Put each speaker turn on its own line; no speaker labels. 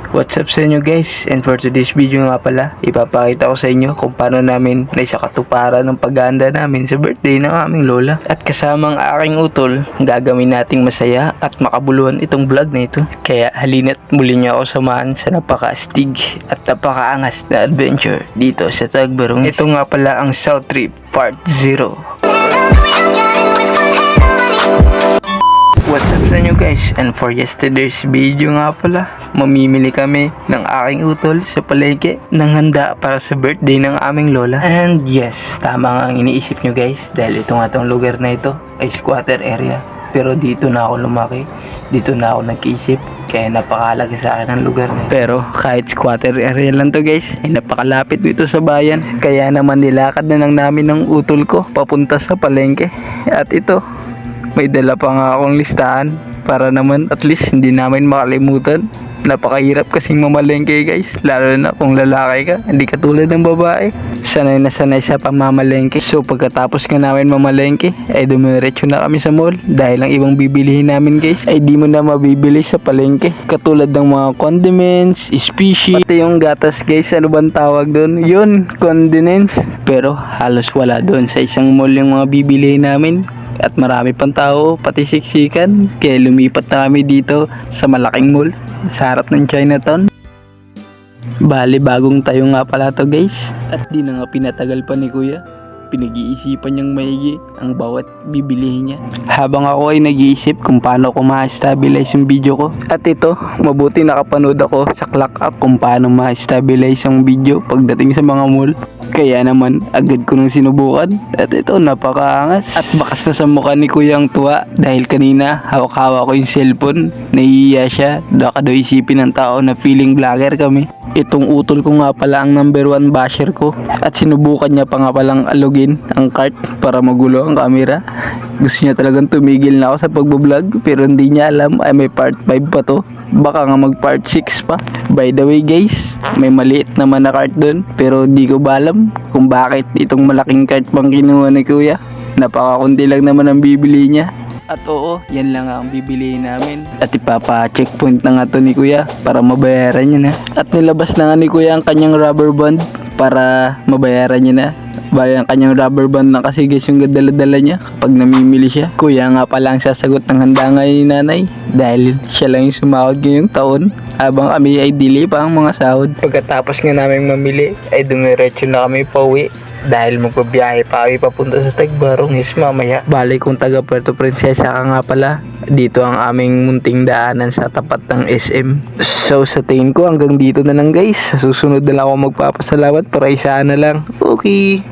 What's up sa inyo guys, and for today's video nga pala, ipapakita ko sa inyo kung paano namin naisakatuparan ng paghahanda namin sa birthday ng aming lola. At kasamang aking utol, gagawin nating masaya at makabuluhan itong vlog na ito. Kaya halina't muli niyo ako samahan sa napaka-astig at napaka-angas na adventure dito sa Tagbarong. Ito nga pala ang South Trip Part 0. What's up sa inyo guys, and for yesterday's video nga pala, mamimili kami ng aking utol sa palengke ng handa para sa birthday ng aming lola. And yes, tama nga ang iniisip nyo guys, dahil ito nga tong lugar na ito ay squatter area. Pero dito na ako lumaki, dito na ako nag-iisip, kaya napakalaga sa akin ang lugar na ito. Pero kahit squatter area lang to guys, ay napakalapit dito sa bayan. Kaya naman nilakad na lang namin ng utol ko papunta sa palengke. At ito, may dala pa nga akong listahan para naman at least hindi namin makalimutan. Napakahirap kasing mamalengke guys, lalo na kung lalaki ka, hindi katulad ng babae. Sanay na sanay sa pamamalengke. So pagkatapos nga namin mamalengke, ay dumiretso na kami sa mall. Dahil ang ibang bibilihin namin guys, ay di mo na mabibili sa palengke. Katulad ng mga condiments, species, pati yung gatas guys, ano bang tawag doon? Yun, condiments. Pero halos wala doon sa isang mall yung mga bibilihin namin. At marami pang tao, pati siksikan. Kaya lumipat na kami dito sa malaking mall sa harap ng Chinatown. Bali, bagong tayo nga pala to guys. At di na nga pinatagal pa ni kuya. Pinag-iisipan niyang maigi ang bawat bibilihin niya. Habang ako ay nag-iisip kung paano ko ma-stabilize yung video ko. At ito, mabuti nakapanood ako sa clock up kung paano ma-stabilize yung video pagdating sa mga mall. Kaya naman, agad ko nang sinubukan. At ito, napakaangas. At bakas na sa mukha ni kuya ang tuwa. Dahil kanina, hawak-hawak ko yung cellphone. Nahihiya siya. Baka daw isipin ng tao na feeling vlogger kami. Itong utol ko nga pala ang number 1 basher ko. At sinubukan niya pa nga palang alugin ang cart para magulo ang camera. Gusto niya talagang tumigil na ako sa pagbablog. Pero hindi niya alam ay may part 5 pa to. Baka nga mag part 6 pa. By the way guys, may maliit naman na cart dun. Pero di ko ba alam kung bakit itong malaking cart pang kinuha ni kuya. Napakakunti lang naman ang bibili niya. At oo, yan lang ang bibilihin namin. At ipapa-checkpoint na nga to ni kuya para mabayaran niya na. At nilabas na nga ni kuya ang kanyang rubber band para mabayaran niya na. Ang kanyang rubber band na kasi guys yung dala-dala niya kapag namimili siya. Kuya nga pala ang sasagot ng handa ngayon ni nanay. Dahil siya lang yung sumahod ngayong taon. Habang kami ay delay pa ang mga sahod. Pagkatapos nga namin mamili ay dumiretso na kami pauwi. Dahil magpabiyahe pa kami papunta sa Tagbarong is mamaya. Bali kung taga Puerto Princesa ka nga pala, dito ang aming munting daanan sa tapat ng SM. So sa tingin ko hanggang dito na lang guys. Sa susunod na lang ako magpapasalamat para isa na lang. Okay.